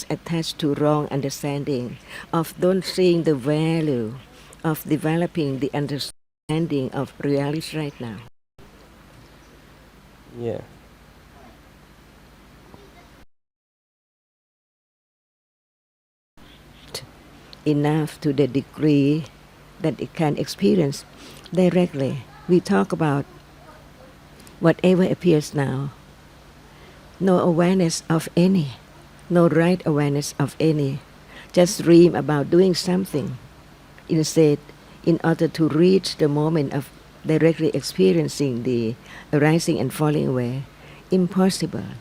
is attached to wrong understanding of don't seeing the value of developing the understanding of reality right now. Yeah. Enough to the degree that it can experience directly. We talk about whatever appears now. No awareness of any, no right awareness of any. Just dream about doing something. Instead, in order to reach the moment of directly experiencing the arising and falling away, impossible.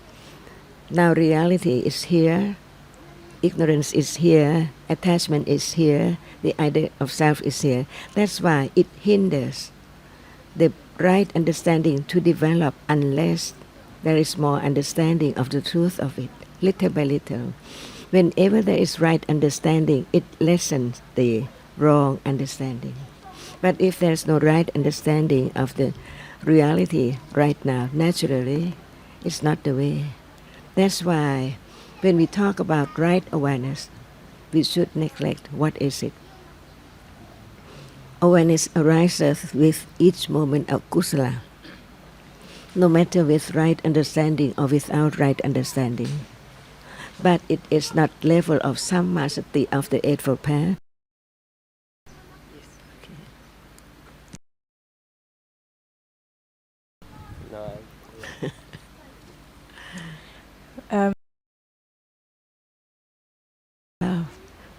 Now reality is here, ignorance is here, attachment is here, the idea of self is here. That's why it hinders the right understanding to develop unless there is more understanding of the truth of it, little by little. Whenever there is right understanding, it lessens the wrong understanding. But if there's no right understanding of the reality right now, naturally, it's not the way. That's why when we talk about right awareness, we should neglect what is it. Awareness arises with each moment of kusala, no matter with right understanding or without right understanding. But it is not level of sammasati of the Eightfold Path. No.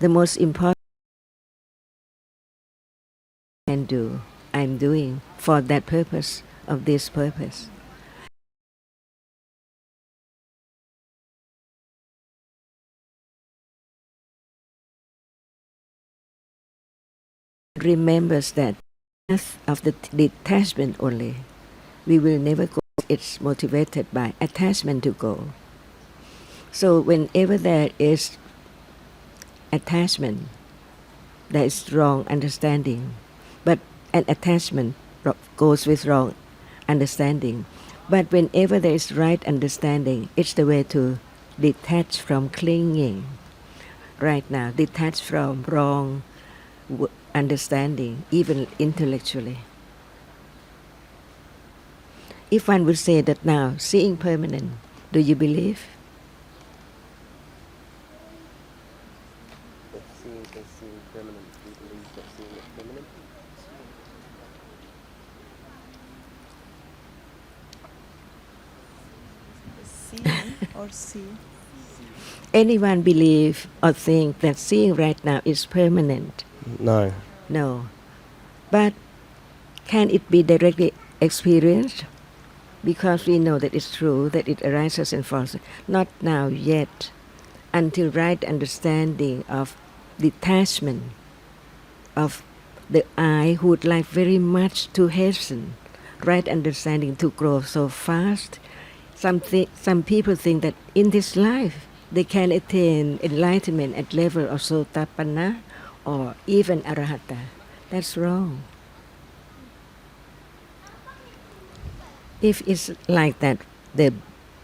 The most important I can do, I'm doing for that purpose, of this purpose. Remembers that path of the detachment only. We will never go. It's motivated by attachment to go. So whenever there is attachment, there is wrong understanding. But an attachment goes with wrong understanding. But whenever there is right understanding, it's the way to detach from clinging. Right now, detach from wrong understanding, even intellectually. If one would say that now, seeing permanent, do you believe? If seeing is seeing permanent, do you believe that seeing is permanent? Seeing or see? Anyone believe or think that seeing right now is permanent? No. No. But can it be directly experienced? Because we know that it's true, that it arises and falls. Not now yet, until right understanding of detachment of the I who would like very much to hasten right understanding to grow so fast. Some people think that in this life they can attain enlightenment at level of Sotapanna or even Arahata. That's wrong. If it's like that, the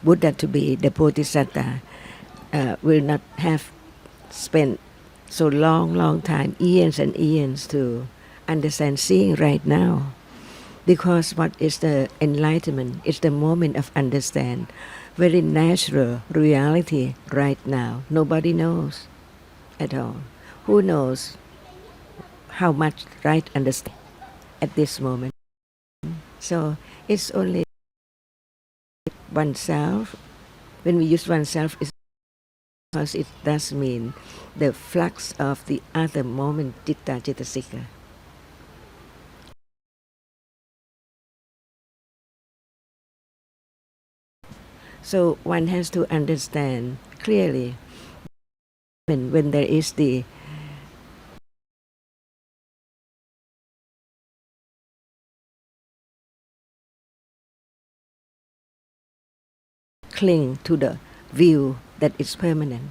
Buddha to be, the Bodhisattva, will not have spent so long time, eons and eons to understand seeing right now. Because what is the enlightenment? It's the moment of understand. Very natural reality right now. Nobody knows at all. Who knows how much right understand at this moment? So it's only oneself. When we use oneself, it's because it does mean the flux of the other moment, citta, citasika. So one has to understand clearly when there is the cling to the view that is permanent.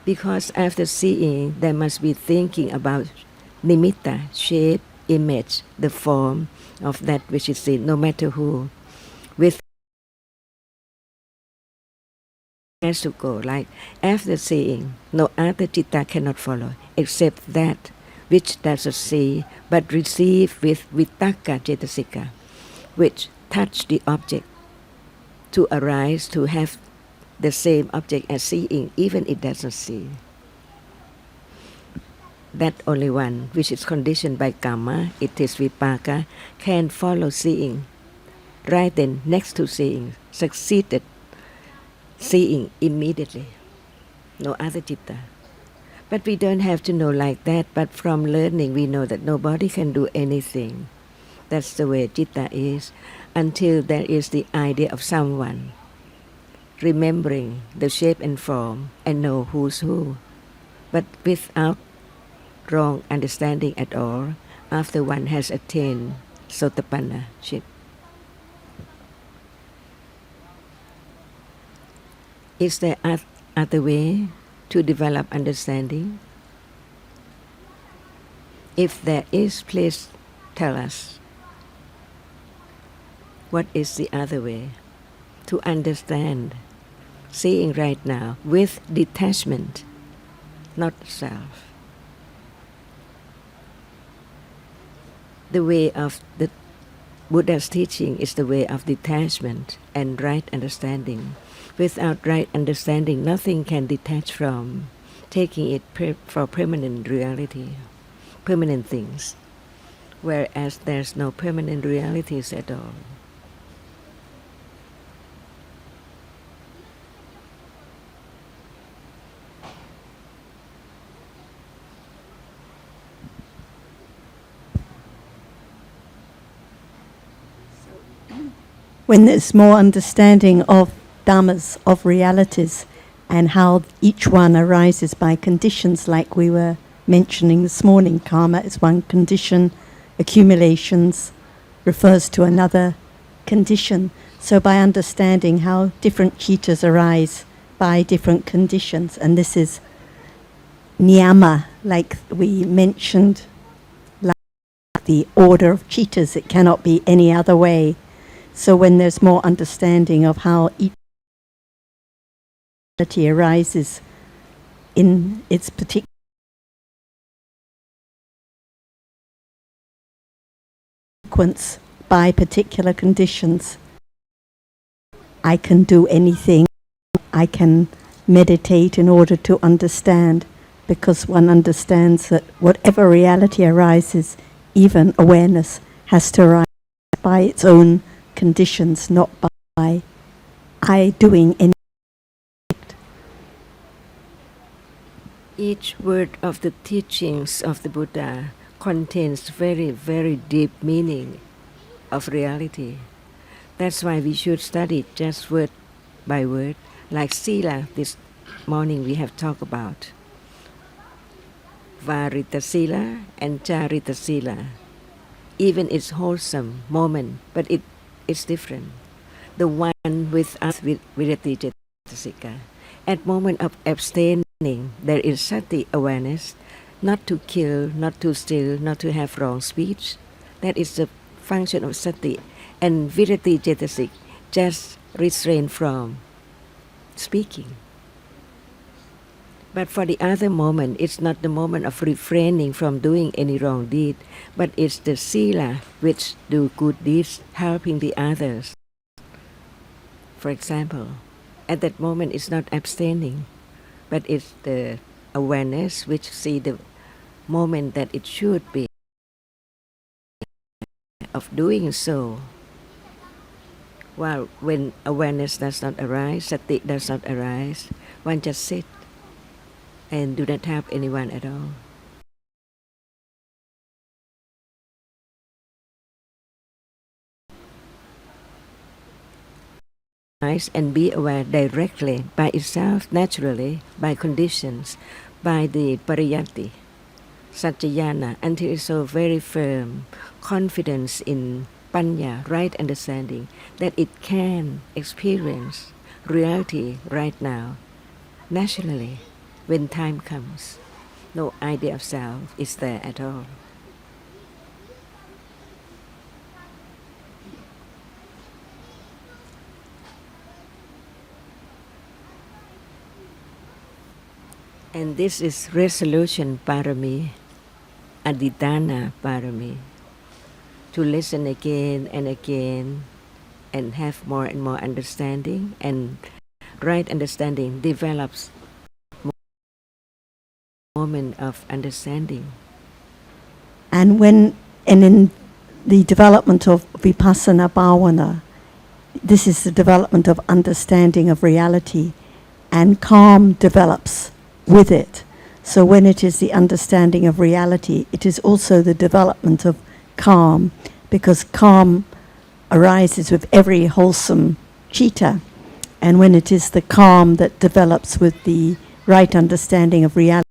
Because after seeing, there must be thinking about nimitta, shape, image, the form of that which is seen, no matter who. With has to go. Like after seeing, no other citta cannot follow except that which does not see but receive with vitakka cetasika, which touch the object to arise to have the same object as seeing, even it does not see. That only one, which is conditioned by karma, it is vipaka, can follow seeing, right then next to seeing, succeeded seeing immediately. No other citta. But we don't have to know like that, but from learning we know that nobody can do anything. That's the way citta is, until there is the idea of someone remembering the shape and form and know who's who. But without wrong understanding at all, after one has attained sotapanna-ship. Is there other way to develop understanding? If there is, please tell us. What is the other way to understand seeing right now with detachment, not self? The way of the Buddha's teaching is the way of detachment and right understanding. Without right understanding, nothing can detach from taking it for permanent reality, permanent things, whereas there's no permanent realities at all. When there's more understanding of dhammas, of realities, and how each one arises by conditions, like we were mentioning this morning. Karma is one condition, accumulations refers to another condition. So by understanding how different cittas arise by different conditions, and this is niyama, like we mentioned, like the order of cittas, it cannot be any other way. So when there's more understanding of how each reality arises in its particular sequence by particular conditions, I can do anything. I can meditate in order to understand, because one understands that whatever reality arises, even awareness, has to arise by its own conditions, not by I doing anything. Each word of the teachings of the Buddha contains very, very deep meaning of reality. That's why we should study just word by word, like sila. This morning we have talked about varita sila and charita sila. Even it's wholesome moment, but it's different. The one with us with virati cetasika. At moment of abstaining, there is sati awareness, not to kill, not to steal, not to have wrong speech. That is the function of sati. And virati cetasik, just restrain from speaking. But for the other moment, it's not the moment of refraining from doing any wrong deed, but it's the sila which do good deeds, helping the others. For example, at that moment it's not abstaining, but it's the awareness which see the moment that it should be of doing so. While when awareness does not arise, sati does not arise, one just sit and do not help anyone at all. And be aware directly by itself, naturally, by conditions, by the pariyatti, satchayana, until it's so very firm, confidence in panya, right understanding, that it can experience reality right now, naturally, when time comes. No idea of self is there at all. And this is resolution parami, adidana parami, to listen again and again and have more and more understanding, and right understanding develops moment of understanding. And in the development of vipassana bhavana, this is the development of understanding of reality, and calm develops with it. So when it is the understanding of reality, it is also the development of calm, because calm arises with every wholesome citta. And when it is the calm that develops with the right understanding of reality,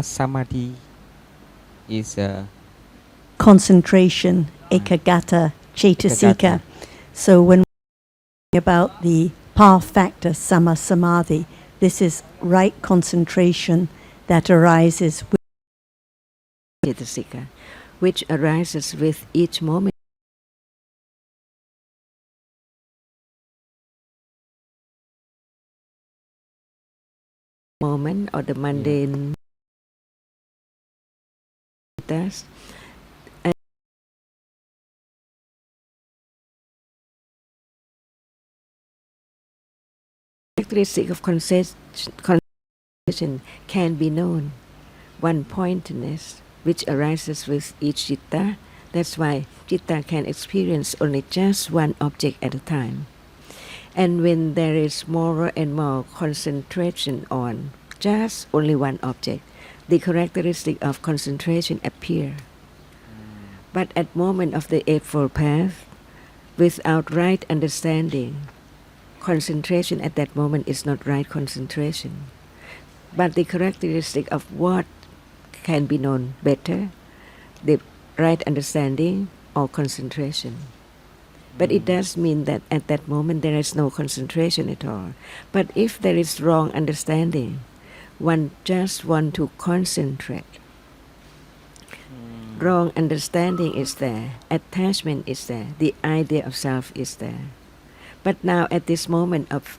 Samadhi is concentration, ekagata, cetasika. So when we're about the path factor, sama samadhi, this is right concentration that arises with Cetasika, which arises with each moment. Moment or the mundane task. And characteristic of concentration can be known. One-pointedness, which arises with each citta. That's why citta can experience only just one object at a time. And when there is more and more concentration on just only one object, the characteristic of concentration appear. But at moment of the Eightfold Path, without right understanding, concentration at that moment is not right concentration. But the characteristic of what can be known better, the right understanding or concentration. But it does mean that at that moment there is no concentration at all. But if there is wrong understanding, one just want to concentrate. Wrong understanding is there, attachment is there, the idea of self is there. But now at this moment of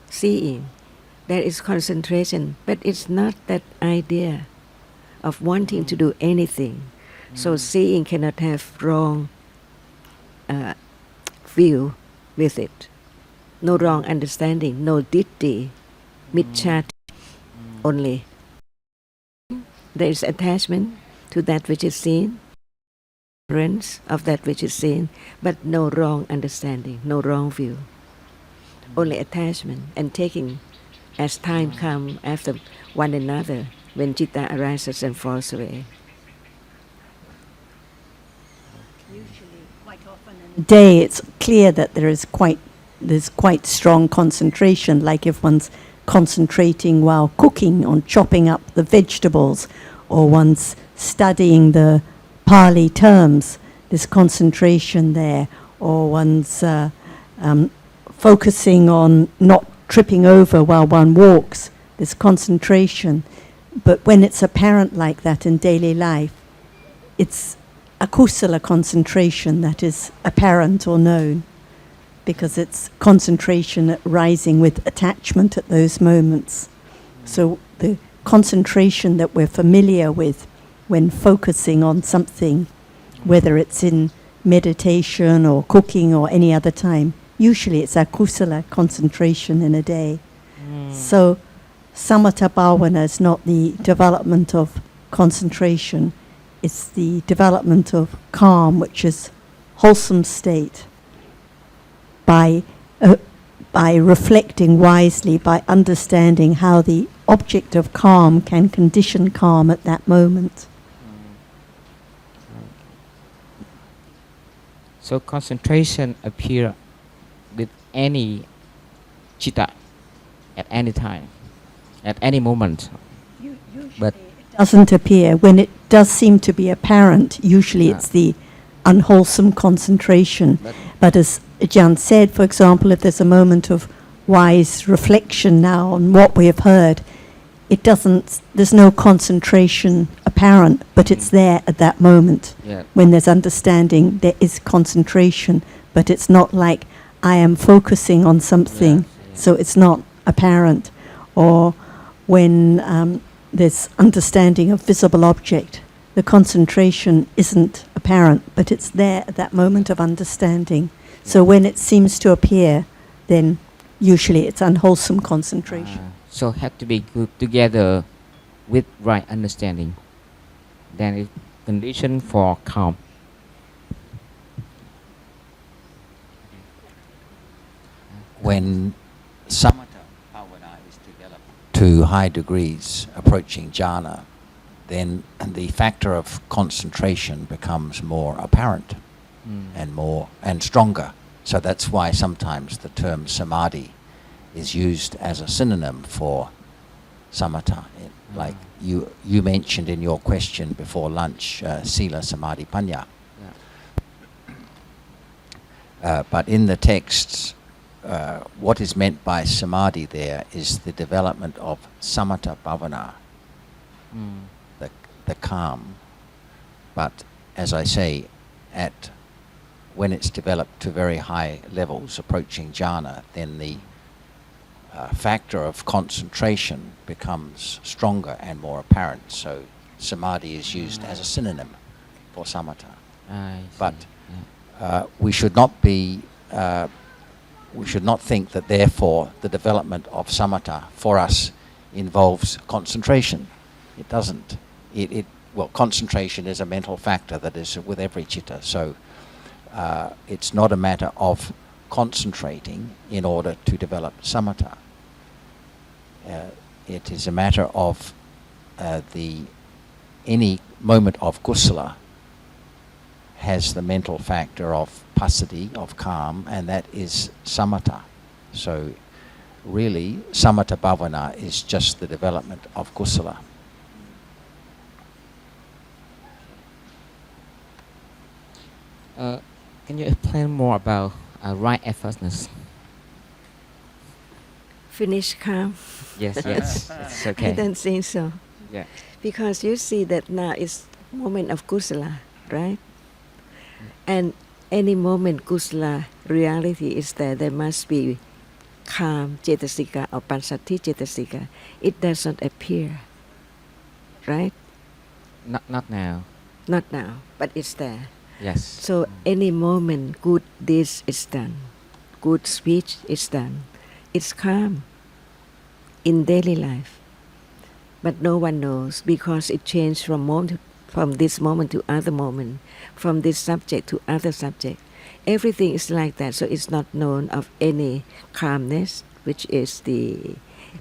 seeing, there is concentration, but it's not that idea of wanting to do anything. So seeing cannot have wrong view with it. No wrong understanding, no ditti, micchati only. There is attachment to that which is seen, ignorance of that which is seen, but no wrong understanding, no wrong view. Only attachment and taking as time comes after one another when citta arises and falls away. day, it's clear that there's quite strong concentration, like if one's concentrating while cooking on chopping up the vegetables, or one's studying the Pali terms, there's concentration there, or one's focusing on not tripping over while one walks, there's concentration. But when it's apparent like that in daily life, it's a kusala concentration that is apparent or known, because it's concentration rising with attachment at those moments. So the concentration that we're familiar with when focusing on something, whether it's in meditation or cooking or any other time, usually it's a kusala concentration in a day. So samatha bhavana is not the development of concentration, it's the development of calm, which is wholesome state. By reflecting wisely, by understanding how the object of calm can condition calm at that moment. So concentration appear with any citta at any time, at any moment. But It doesn't appear. When it does seem to be apparent, usually it's the unwholesome concentration. But as Ajahn said, for example, if there's a moment of wise reflection now on what we have heard, there's no concentration apparent, but it's there at that moment. yeah, When there's understanding, there is concentration, but it's not like I am focusing on something, so it's not apparent. Or when there's understanding of visible object, the concentration isn't apparent, but it's there at that moment of understanding. So when it seems to appear, then usually it's unwholesome concentration. So have to be good together with right understanding. Then it's condition for calm. When samatha bhavana is developed to high degrees approaching jhana, then the factor of concentration becomes more apparent and stronger. So that's why sometimes the term samadhi is used as a synonym for samatha. Like you mentioned in your question before lunch, sila, samadhi, panya. But in the texts, what is meant by samadhi there is the development of samatha bhavana, the calm. But as I say, when it's developed to very high levels, approaching jhana, then the factor of concentration becomes stronger and more apparent. So samadhi is used as a synonym for samatha. But we should not think that therefore the development of samatha for us involves concentration. It doesn't. Well, concentration is a mental factor that is with every citta. So it's not a matter of concentrating in order to develop samatha. It is a matter of any moment of kusala has the mental factor of passaddhi, of calm, and that is samatha. So really, samatha bhavana is just the development of kusala. Can you explain more about right effortness? Finish calm. Yes, it's okay. I don't think so. Yeah. Because you see that now is moment of kusala, right? And any moment kusala reality is there must be calm cetasika or pansati cetasika. It doesn't appear, right? Not now. Not now, but it's there. Yes. So any moment good deeds is done, good speech is done, it's calm in daily life. But no one knows because it changes from this moment to other moment, from this subject to other subject. Everything is like that, so it's not known of any calmness, which is the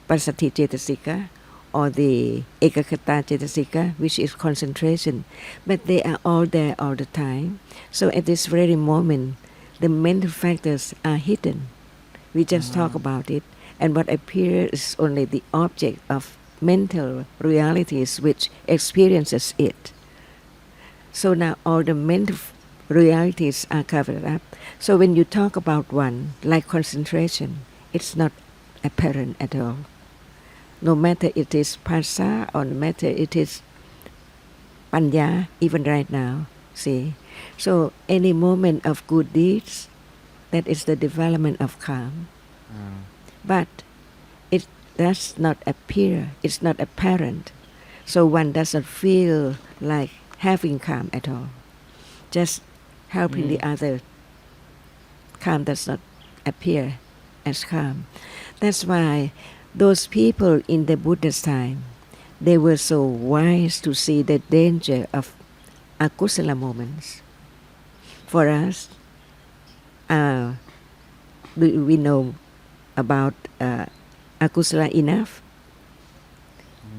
passaddhi cetasika, or the ekakata cetasika, which is concentration. But they are all there all the time. So at this very moment, the mental factors are hidden. We just talk about it, and what appears is only the object of mental realities which experiences it. So now all the mental realities are covered up. So when you talk about one, like concentration, it's not apparent at all. No matter it is phassa or no matter it is panya, even right now, see. So any moment of good deeds, that is the development of calm. But it does not appear, it's not apparent. So one doesn't feel like having calm at all. Just helping the other, calm does not appear as calm. That's why those people in the Buddha's time, they were so wise to see the danger of akusala moments. For us, we know about akusala enough.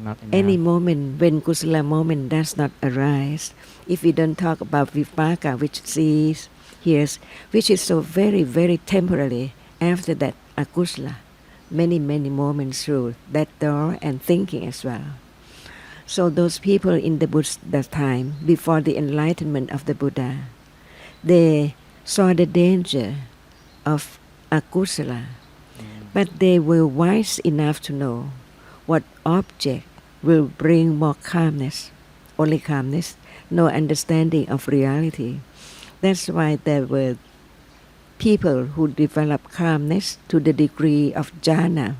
Not enough. Any moment when kusala moment does not arise, if we don't talk about vipaka, which sees, hears, which is so very, very temporary, after that akusala, many moments through that door and thinking as well. So those people in the Buddha's time, before the enlightenment of the Buddha, they saw the danger of akusala, but they were wise enough to know what object will bring more calmness, only calmness, no understanding of reality. That's why they were people who develop calmness to the degree of jhana,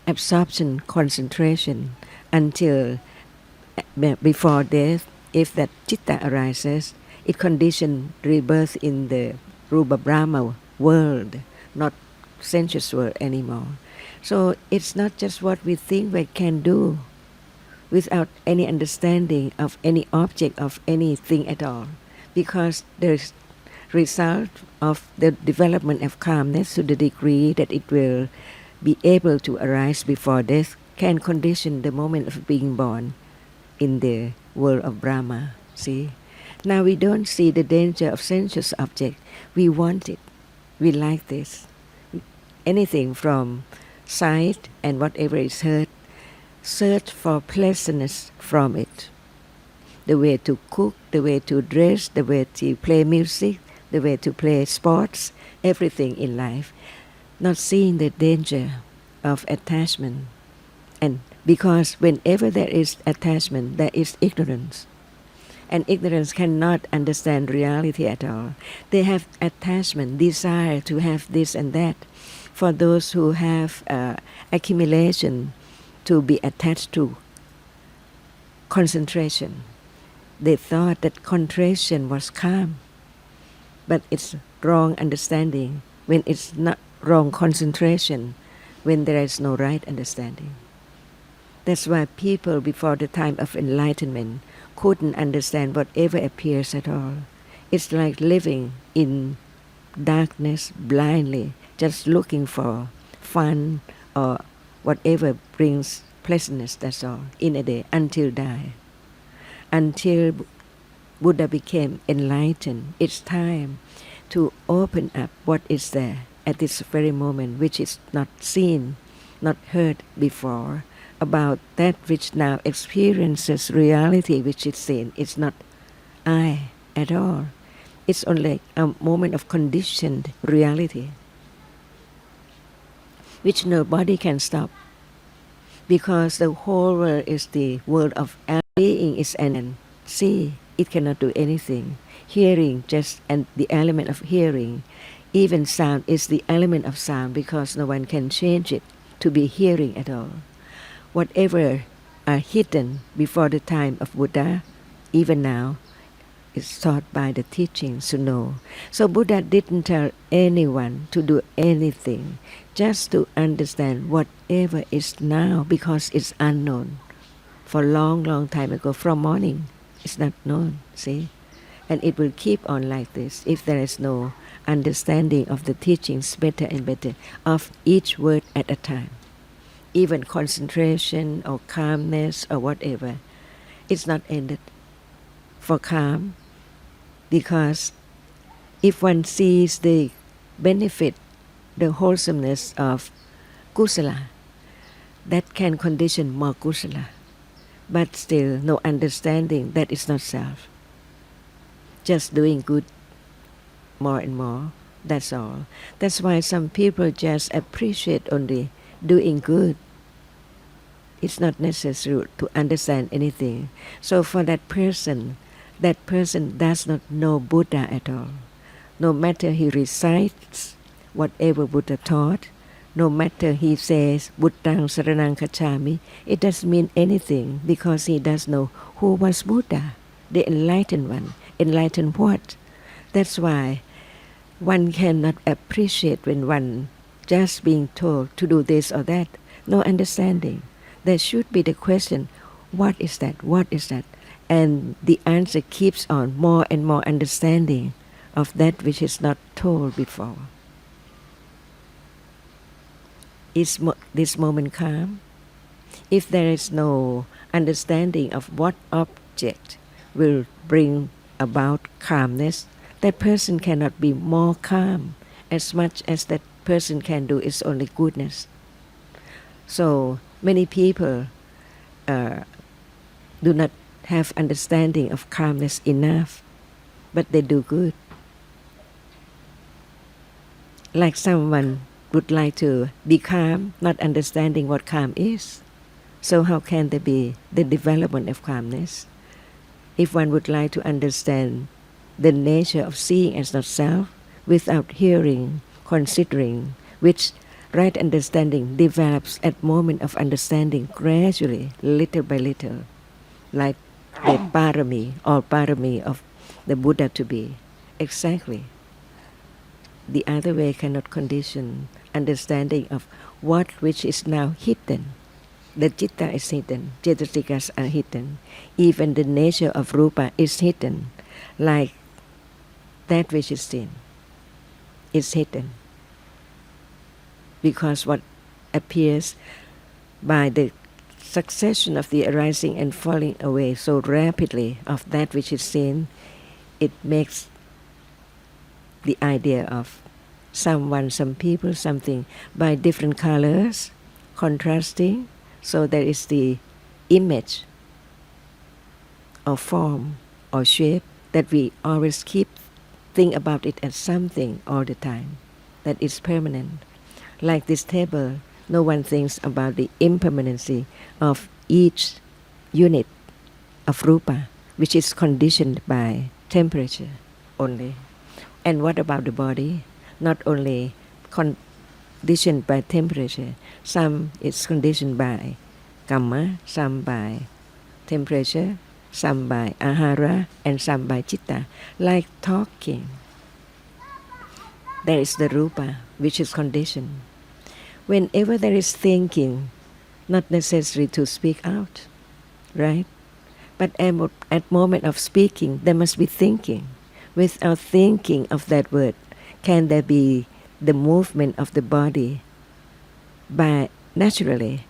absorption, concentration, until before death, if that citta arises, it conditions rebirth in the Rupa Brahma world, not sensuous world anymore. So it's not just what we think we can do without any understanding of any object of anything at all, because there's result of the development of calmness to the degree that it will be able to arise before death can condition the moment of being born in the world of Brahma. See? Now we don't see the danger of sensuous object. We want it. We like this. Anything from sight and whatever is heard, search for pleasantness from it. The way to cook, the way to dress, the way to play music, the way to play sports, everything in life. Not seeing the danger of attachment. And because whenever there is attachment, there is ignorance. And ignorance cannot understand reality at all. They have attachment, desire to have this and that. For those who have accumulation to be attached to concentration, they thought that concentration was calm. But it's wrong understanding when it's not wrong concentration, when there is no right understanding. That's why people before the time of enlightenment couldn't understand whatever appears at all. It's like living in darkness blindly, just looking for fun or whatever brings pleasantness, that's all, in a day, until die. Until Buddha became enlightened, it's time to open up what is there at this very moment, which is not seen, not heard before, about that which now experiences reality which is seen. It's not I at all. It's only a moment of conditioned reality, which nobody can stop, because the whole world is the world of being is an see. It cannot do anything. Hearing, just and the element of hearing. Even sound is the element of sound, because no one can change it to be hearing at all. Whatever are hidden before the time of Buddha, even now, is taught by the teachings to know. So Buddha didn't tell anyone to do anything, just to understand whatever is now, because it's unknown. For long, long time ago, from morning, it's not known, see? And it will keep on like this if there is no understanding of the teachings better and better of each word at a time. Even concentration or calmness or whatever, it's not ended for calm, because if one sees the benefit, the wholesomeness of kusala, that can condition more kusala, but still no understanding that is not self. Just doing good more and more, that's all. That's why some people just appreciate only doing good. It's not necessary to understand anything. So for that person does not know Buddha at all. No matter he recites whatever Buddha taught, no matter he says Buddhaṃ Saraṇaṃ Gacchāmi, it doesn't mean anything, because he does know who was Buddha, the enlightened one. Enlightened what? That's why one cannot appreciate when one just being told to do this or that. No understanding. There should be the question, what is that? What is that? And the answer keeps on, more and more understanding of that which is not told before. Is this moment calm? If there is no understanding of what object will bring about calmness, that person cannot be more calm. As much as that person can do is only goodness. So many people do not have understanding of calmness enough, but they do good. Like someone would like to be calm, not understanding what calm is. So how can there be the development of calmness? If one would like to understand the nature of seeing as not self, without hearing, considering, which right understanding develops at moment of understanding gradually, little by little, like the parami or parami of the Buddha to be. Exactly. The other way cannot condition understanding of what which is now hidden. The citta is hidden, cetasikas are hidden. Even the nature of rupa is hidden, like that which is seen is hidden. Because what appears by the succession of the arising and falling away so rapidly of that which is seen, it makes the idea of someone, some people, something by different colors, contrasting. So there is the image or form or shape that we always keep think about it as something all the time that is permanent. Like this table, no one thinks about the impermanency of each unit of rupa, which is conditioned by temperature only. And what about the body? Not only conditioned by temperature, some is conditioned by kamma, some by temperature, some by ahara, and some by citta. Like talking, there is the rupa, which is conditioned. Whenever there is thinking, not necessary to speak out, right? But at moment of speaking, there must be thinking. Without thinking of that word, can there be the movement of the body by naturally?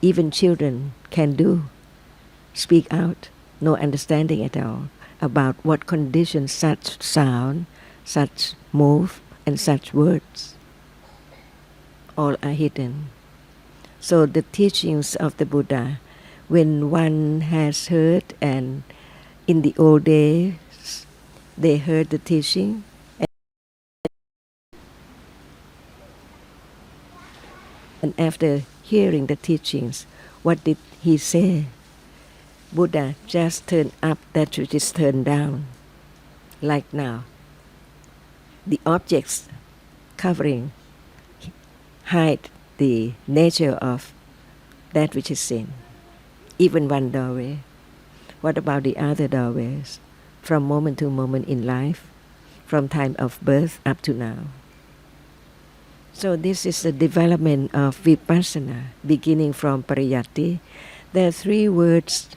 Even children can do, speak out, no understanding at all about what conditions such sound, such move, and such words. All are hidden. So the teachings of the Buddha, when one has heard, and in the old days they heard the teaching, and after hearing the teachings, what did he say? Buddha just turned up that which is turned down. Like now, the objects covering hide the nature of that which is seen. Even one doorway. What about the other doorways? From moment to moment in life, from time of birth up to now. So this is the development of vipassana, beginning from pariyatti. There are three words,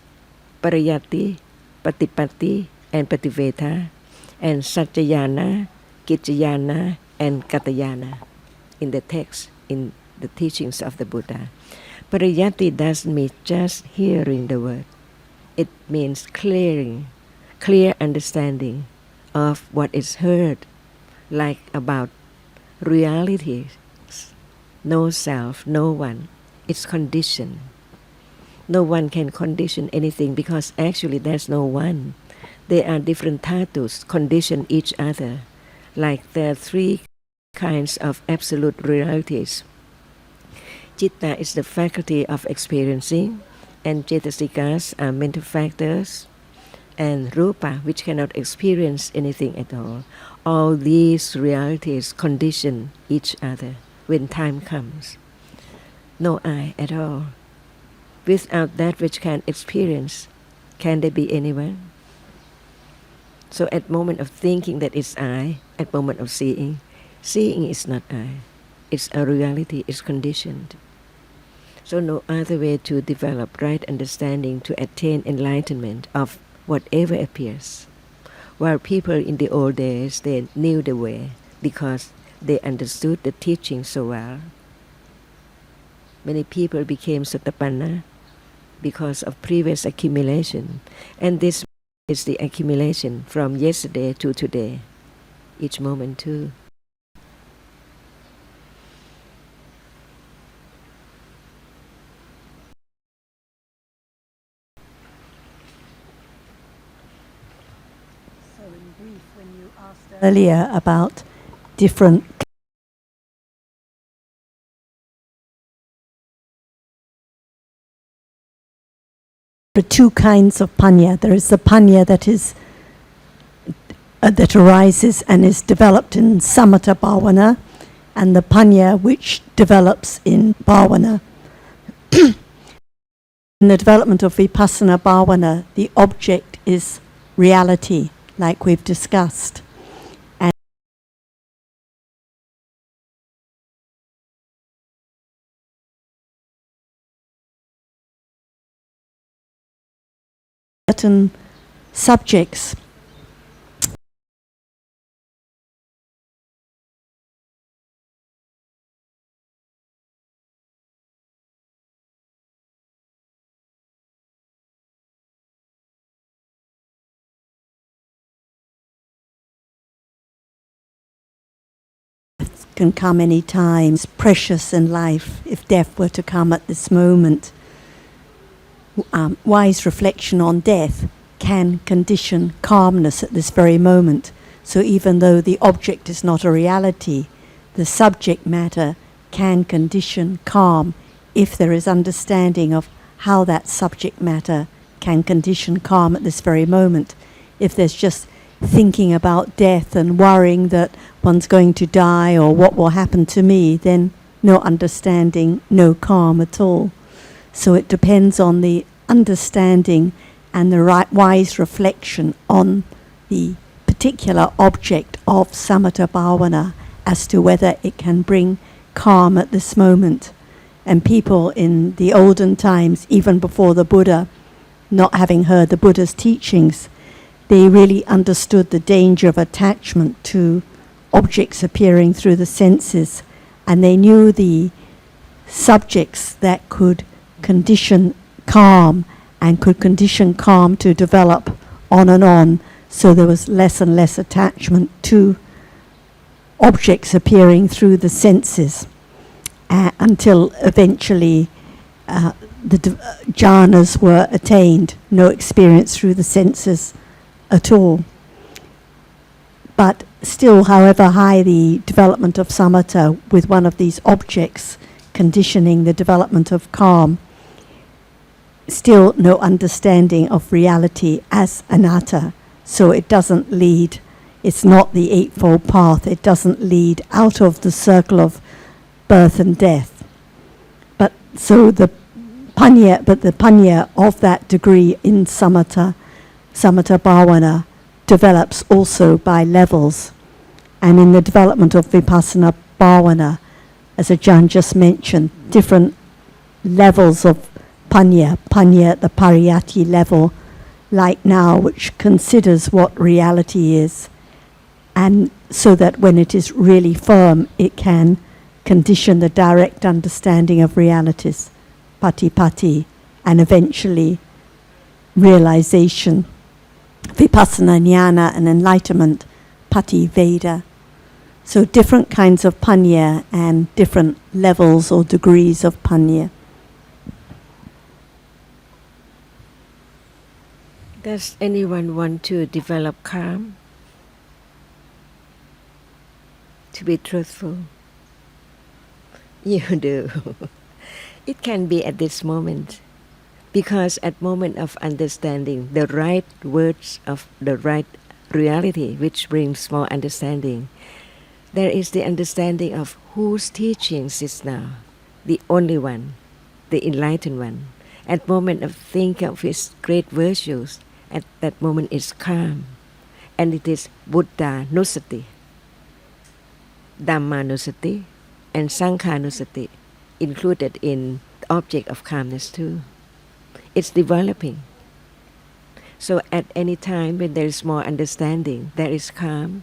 pariyatti, patipatti, and pativeta, and satyayana, kicayana, and katayana in the text, in the teachings of the Buddha. Pariyatti doesn't mean just hearing the word. It means clear understanding of what is heard, like about realities, no self, no one. It's conditioned. No one can condition anything because actually there's no one. There are different dhatus condition each other. Like there are three kinds of absolute realities. Citta is the faculty of experiencing, and cetasikas are mental factors, and rupa, which cannot experience anything at all. All these realities condition each other when time comes. No I at all. Without that which can experience, can there be anyone? So at moment of thinking that it's I, at moment of seeing is not I. It's a reality, it's conditioned. So no other way to develop right understanding to attain enlightenment of whatever appears. While people in the old days, they knew the way because they understood the teaching so well. Many people became sotapanna because of previous accumulation. And this is the accumulation from yesterday to today, each moment too. So in brief, when you asked earlier about different two kinds of panya. There is the panya that is that arises and is developed in samatha bhavana, and the panya which develops in bhavana. In the development of vipassana bhavana, the object is reality, like we've discussed. And certain subjects can come any time. It's precious in life if death were to come at this moment. Wise reflection on death can condition calmness at this very moment. So even though the object is not a reality, the subject matter can condition calm if there is understanding of how that subject matter can condition calm at this very moment. If there's just thinking about death and worrying that one's going to die or what will happen to me, then no understanding, no calm at all. So it depends on the understanding and the right wise reflection on the particular object of samatha bhavana as to whether it can bring calm at this moment. And people in the olden times, even before the Buddha, not having heard the Buddha's teachings, they really understood the danger of attachment to objects appearing through the senses, and they knew the subjects that could condition calm and could condition calm to develop on and on, so there was less and less attachment to objects appearing through the senses until eventually the jhanas were attained, no experience through the senses at all. But still, however high the development of samatha with one of these objects conditioning the development of calm, still no understanding of reality as anatta. So it doesn't lead, it's not the Eightfold Path, it doesn't lead out of the circle of birth and death. But so the panya of that degree in samatha bhavana develops also by levels. And in the development of vipassana bhavana, as Ajahn just mentioned, different levels of panya at the pariyatti level, like now, which considers what reality is, and so that when it is really firm, it can condition the direct understanding of realities, pati, and eventually realization, vipassana jnana and enlightenment, pati veda. So different kinds of panya and different levels or degrees of panya. Does anyone want to develop calm? To be truthful? You do. It can be at this moment, because at moment of understanding the right words of the right reality, which brings more understanding, there is the understanding of whose teachings is now, the only one, the enlightened one. At moment of thinking of his great virtues, at that moment is calm, and it is Buddha nusati, Dhamma nusati, and Sangha nusati included in the object of calmness too. It's developing. So at any time when there is more understanding, there is calm,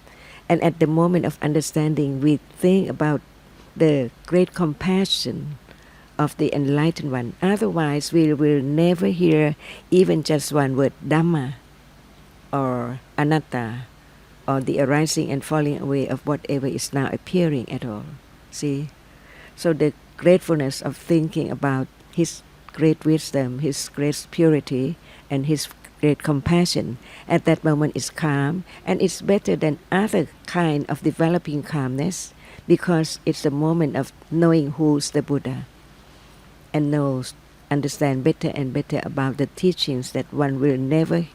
and at the moment of understanding, we think about the great compassion of the enlightened one. Otherwise, we will never hear even just one word, Dhamma, or Anatta, or the arising and falling away of whatever is now appearing at all. See? So the gratefulness of thinking about his great wisdom, his great purity, and his great compassion, at that moment is calm, and it's better than other kind of developing calmness, because it's the moment of knowing who's the Buddha, and understand better and better about the teachings that one will never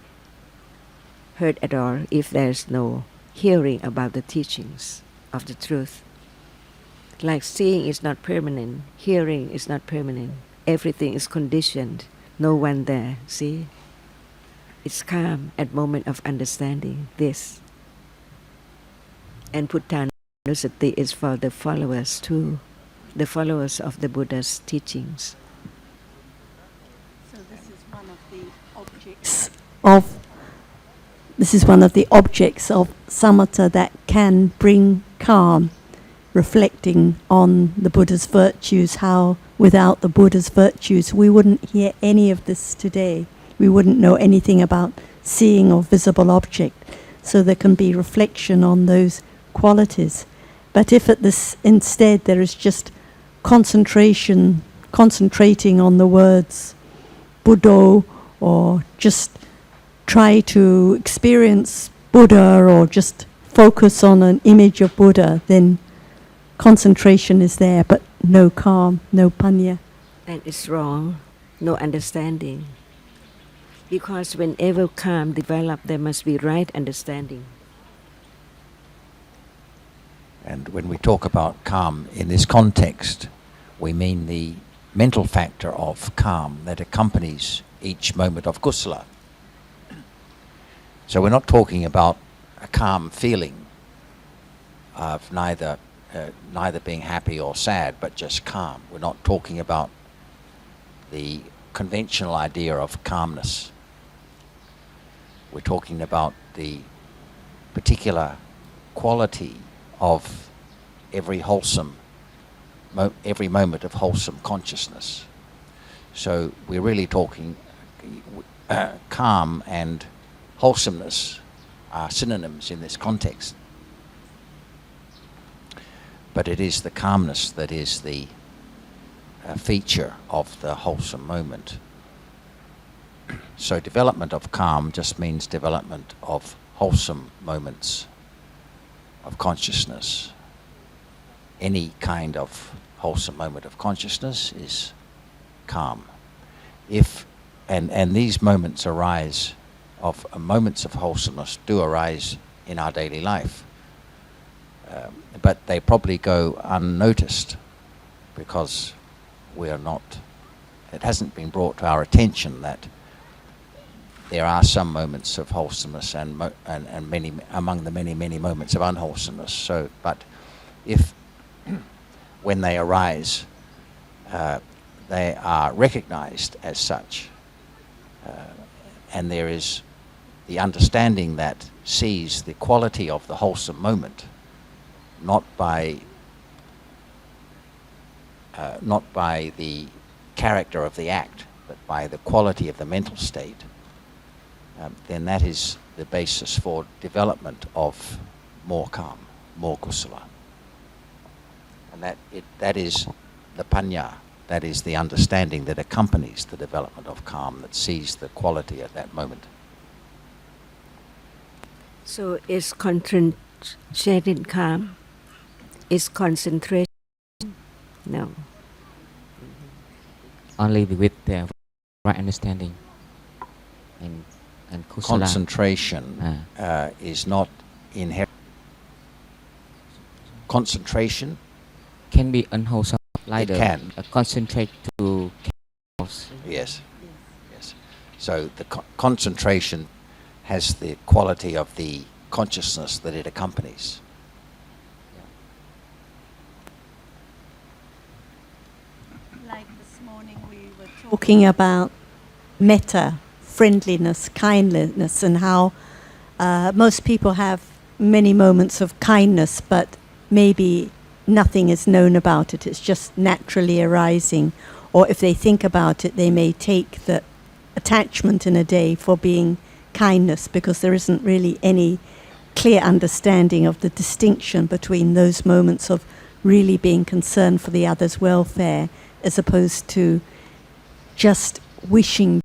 heard at all if there's no hearing about the teachings of the truth. Like seeing is not permanent, hearing is not permanent. Everything is conditioned, no one there, see? It's calm at moment of understanding this. And Puttanusati is for the followers too, the followers of the Buddha's teachings. So this is one of the objects of samatha that can bring calm, reflecting on the Buddha's virtues, how without the Buddha's virtues we wouldn't hear any of this today. We wouldn't know anything about seeing or visible object. So there can be reflection on those qualities. But if at this instead there is just concentrating on the words Buddho, or just try to experience Buddha, or just focus on an image of Buddha, then concentration is there, but no calm, no panya. And it's wrong, no understanding. Because whenever calm develops, there must be right understanding. And when we talk about calm in this context, we mean the mental factor of calm that accompanies each moment of kusala. So we're not talking about a calm feeling of neither being happy or sad, but just calm. We're not talking about the conventional idea of calmness. We're talking about the particular quality of every moment of wholesome consciousness. So we're really talking calm and wholesomeness are synonyms in this context. But it is the calmness that is the feature of the wholesome moment. So development of calm just means development of wholesome moments of consciousness. Any kind of wholesome moment of consciousness is calm. And these moments arise moments of wholesomeness do arise in our daily life, but they probably go unnoticed because it hasn't been brought to our attention that there are some moments of wholesomeness and many among the many moments of unwholesomeness. So, but when they arise, they are recognized as such, and there is the understanding that sees the quality of the wholesome moment, not by the character of the act, but by the quality of the mental state. Then that is the basis for development of more calm, more kusala. And that is the panya, that is the understanding that accompanies the development of calm, that sees the quality at that moment. So is concentrating calm? Is concentration? No. Only with the right understanding and kusala. Concentration is not inherent. Concentration Can be unwholesome, like it can. Concentrate to chaos. Yes. So the concentration has the quality of the consciousness that it accompanies. Like this morning we were talking about metta, friendliness, kindliness, and how most people have many moments of kindness, but maybe nothing is known about it. It's just naturally arising. Or if they think about it, they may take the attachment in a day for being kindness, because there isn't really any clear understanding of the distinction between those moments of really being concerned for the other's welfare as opposed to just wishing